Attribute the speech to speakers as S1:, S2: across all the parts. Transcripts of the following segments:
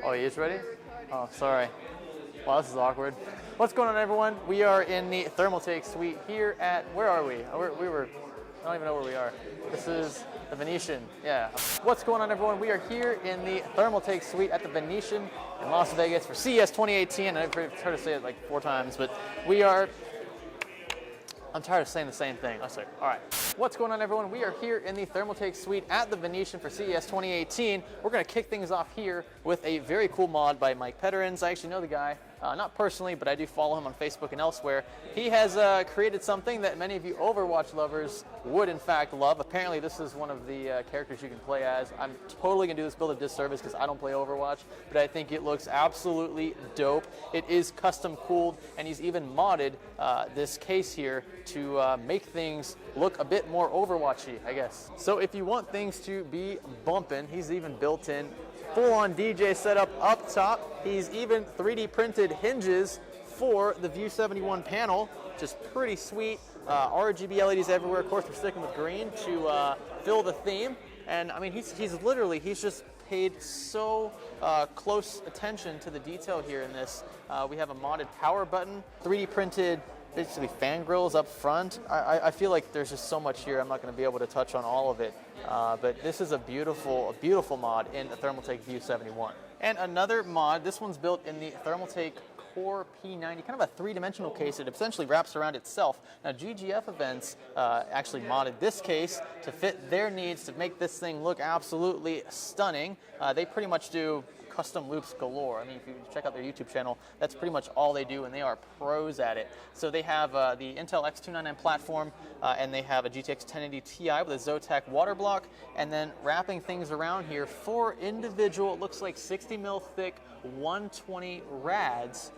S1: Oh, he is ready? Oh, sorry. Wow, this is awkward. What's going on, everyone? We are in the Thermaltake suite here at, where are we? I don't even know where we are. This is the Venetian, yeah. What's going on, everyone? We are here in the Thermaltake suite at the Venetian in Las Vegas for CES 2018. I've heard to say it like 4 times, but we are, I'm tired of saying the same thing. All right. What's going on, everyone? We are here in the Thermaltake suite at the Venetian for CES 2018. We're going to kick things off here with a very cool mod by Mike Pederins. I actually know the guy, not personally, but I do follow him on Facebook and elsewhere. He has created something that many of you Overwatch lovers would, in fact, love. Apparently, this is one of the characters you can play as. I'm totally going to do this build a disservice because I don't play Overwatch, but I think it looks absolutely dope. It is custom cooled, and he's even modded this case here to make things look a bit more Overwatchy, I guess. So if you want things to be bumping, he's even built in full-on DJ setup up top. He's even 3D printed hinges for the View 71 panel, which is pretty sweet. RGB LEDs everywhere. Of course, we're sticking with green to fill the theme. And I mean, he's just paid so close attention to the detail here in this. We have a modded power button, 3D printed basically fan grills up front. I feel like there's just so much here. I'm not going to be able to touch on all of it, but this is a beautiful mod in the Thermaltake View 71. And another mod, this one's built in the Thermaltake Core P90, kind of a 3-dimensional case that essentially wraps around itself. Now, GGF Events actually modded this case to fit their needs to make this thing look absolutely stunning. They pretty much do custom loops galore. I mean, if you check out their YouTube channel, that's pretty much all they do, and they are pros at it. So they have the Intel X299 platform, and they have a GTX 1080 Ti with a Zotac water block, and then wrapping things around here, 4 individual, it looks like 60 mil thick, 120 rads,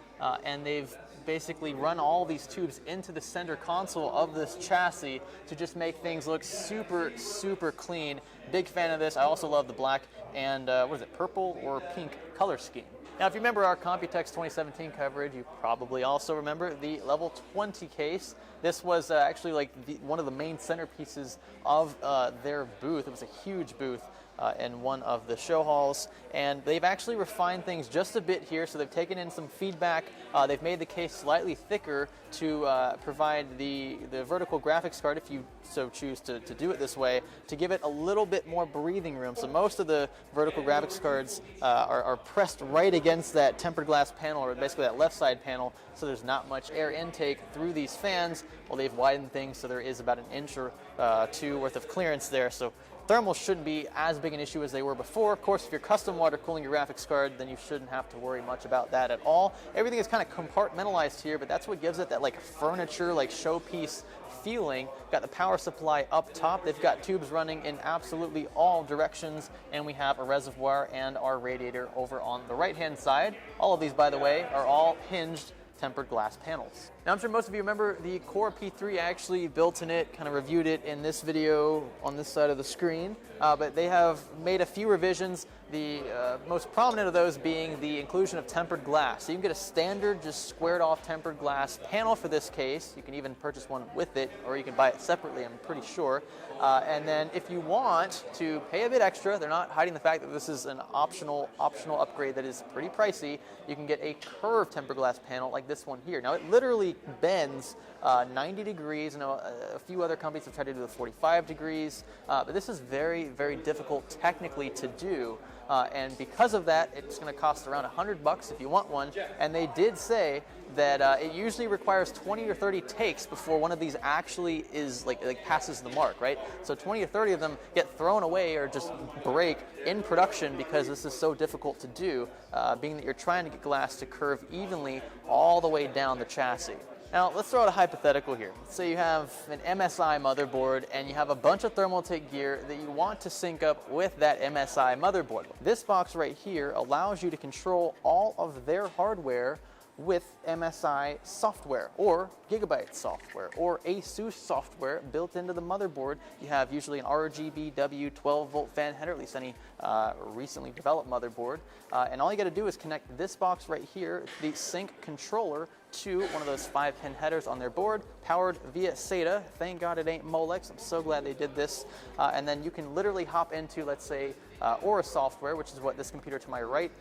S1: and they've basically run all these tubes into the center console of this chassis to just make things look super clean. Big fan of this. I also love the black and what is it, purple or pink color scheme. Now, if you remember our Computex 2017 coverage, you probably also remember the level 20 case. This was actually like one of the main centerpieces of their booth. It was a huge booth in one of the show halls, and they've actually refined things just a bit here. So they've taken in some feedback. They've made the case slightly thicker to provide the vertical graphics card, if you so choose to do it this way, to give it a little bit more breathing room. So most of the vertical graphics cards are pressed right against that tempered glass panel, or basically that left side panel, so there's not much air intake through these fans. Well, they've widened things so there is about an inch or 2 worth of clearance there. So thermals shouldn't be as big an issue as they were before. Of course, if you're custom water cooling your graphics card, then you shouldn't have to worry much about that at all. Everything is kind of compartmentalized here, but that's what gives it that like furniture, like showpiece feeling. Got the power supply up top. They've got tubes running in absolutely all directions, and we have a reservoir and our radiator over on the right-hand side. All of these, by the way, are all hinged tempered glass panels. Now, I'm sure most of you remember the Core P3. I actually built in it, kind of reviewed it in this video on this side of the screen, but they have made a few revisions, the most prominent of those being the inclusion of tempered glass. So you can get a standard, just squared off tempered glass panel for this case. You can even purchase one with it, or you can buy it separately, I'm pretty sure. And then if you want to pay a bit extra, they're not hiding the fact that this is an optional upgrade that is pretty pricey. You can get a curved tempered glass panel like this one here. Now, it literally bends 90 degrees. I know a few other companies have tried to do the 45 degrees, but this is very difficult technically to do. And because of that, it's going to cost around $100 if you want one. And they did say that it usually requires 20 or 30 takes before one of these actually is like passes the mark, right? So 20 or 30 of them get thrown away or just break in production because this is so difficult to do, being that you're trying to get glass to curve evenly all the way down the chassis. Now, let's throw out a hypothetical here. Let's say you have an MSI motherboard and you have a bunch of Thermaltake gear that you want to sync up with that MSI motherboard. This box right here allows you to control all of their hardware with MSI software or Gigabyte software or ASUS software built into the motherboard. You have usually an RGB W 12-volt fan header, at least any recently developed motherboard. And all you got to do is connect this box right here, the sync controller, to one of those 5-pin headers on their board, powered via SATA. Thank God it ain't Molex. I'm so glad they did this. And then you can literally hop into, let's say, or software, which is what this computer to my right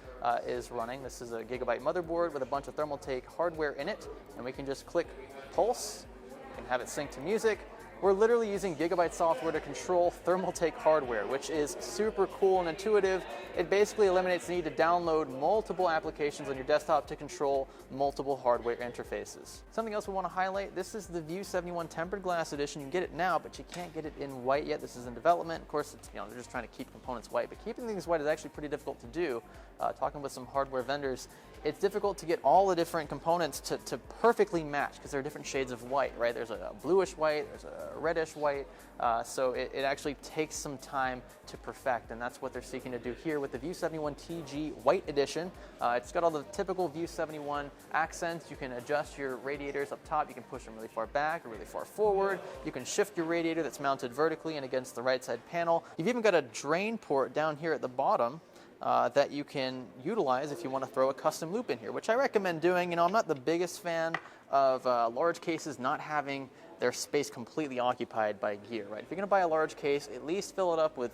S1: is running. This is a Gigabyte motherboard with a bunch of Thermaltake hardware in it, and we can just click pulse and have it sync to music. We're literally using Gigabyte software to control Thermaltake hardware, which is super cool and intuitive. It basically eliminates the need to download multiple applications on your desktop to control multiple hardware interfaces. Something else we want to highlight, this is the View 71 Tempered Glass Edition. You can get it now, but you can't get it in white yet. This is in development. Of course, it's, they're just trying to keep components white, but keeping things white is actually pretty difficult to do. Talking with some hardware vendors, it's difficult to get all the different components to perfectly match because there are different shades of white, right? There's a bluish white, there's a reddish white, so it actually takes some time to perfect, and that's what they're seeking to do here with the View 71 TG White Edition. It's got all the typical View 71 accents. You can adjust your radiators up top. You can push them really far back or really far forward. You can shift your radiator that's mounted vertically and against the right side panel. You've even got a drain port down here at the bottom that you can utilize if you want to throw a custom loop in here, which I recommend doing. I'm not the biggest fan of large cases not having their space completely occupied by gear, right? If you're going to buy a large case, at least fill it up with,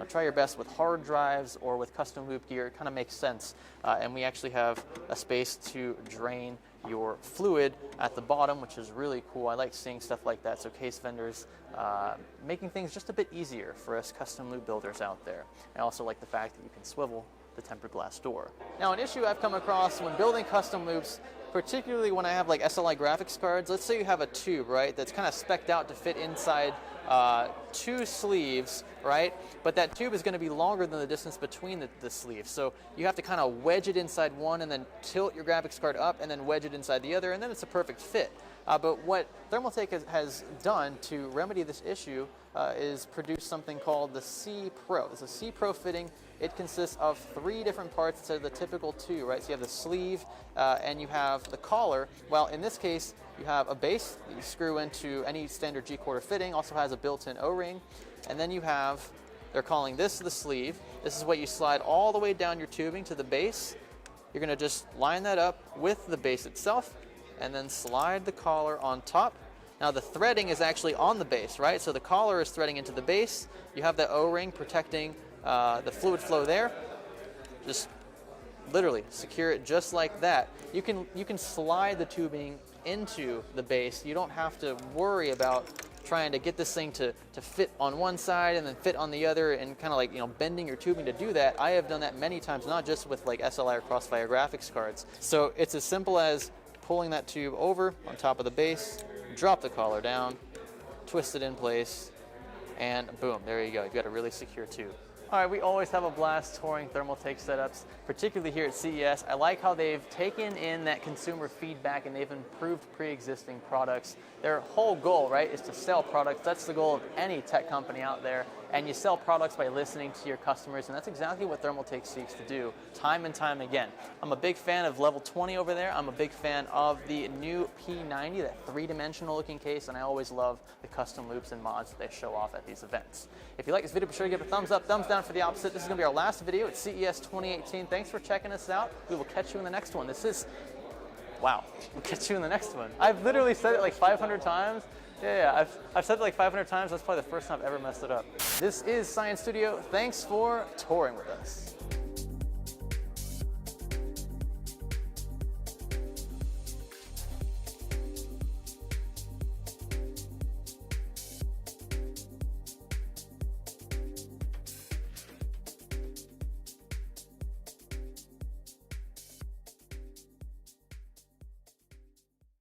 S1: try your best with hard drives or with custom loop gear. It kind of makes sense. And we actually have a space to drain your fluid at the bottom, which is really cool. I like seeing stuff like that. So case vendors making things just a bit easier for us custom loop builders out there. I also like the fact that you can swivel the tempered glass door. Now, an issue I've come across when building custom loops, particularly when I have like SLI graphics cards, let's say you have a tube, right, that's kind of spec'd out to fit inside two sleeves, right? But that tube is going to be longer than the distance between the sleeves. So you have to kind of wedge it inside one and then tilt your graphics card up and then wedge it inside the other, and then it's a perfect fit. But what Thermaltake has done to remedy this issue is produce something called the C Pro. It's a C Pro fitting. It consists of 3 different parts instead of the typical 2, right? So you have the sleeve and you have the collar. Well, in this case, you have a base that you screw into any standard G-quarter fitting, also has a built-in O-ring, and then you have, they're calling this the sleeve. This is what you slide all the way down your tubing to the base. You're going to just line that up with the base itself and then slide the collar on top. Now the threading is actually on the base, right? So the collar is threading into the base. You have the O-ring protecting the fluid flow there. Just literally secure it just like that. You can slide the tubing into the base. You don't have to worry about trying to get this thing to fit on one side and then fit on the other and kind of like, bending your tubing to do that. I have done that many times, not just with like SLI or Crossfire graphics cards. So it's as simple as pulling that tube over on top of the base, drop the collar down, twist it in place, and boom, there you go. You've got a really secure tube. All right, we always have a blast touring Thermaltake setups, particularly here at CES. I like how they've taken in that consumer feedback and they've improved pre-existing products. Their whole goal, right, is to sell products. That's the goal of any tech company out there. And you sell products by listening to your customers, and that's exactly what Thermaltake seeks to do time and time again. I'm a big fan of Level 20 over there. I'm a big fan of the new P90, that 3-dimensional looking case, and I always love the custom loops and mods that they show off at these events. If you like this video, be sure to give it a thumbs up, thumbs down for the opposite. This is going to be our last video at CES 2018. Thanks for checking us out. We will catch you in the next one. Wow, we'll catch you in the next one. I've literally said it like 500 times. Yeah, I've said it like 500 times. That's probably the first time I've ever messed it up. This is Science Studio. Thanks for touring with us.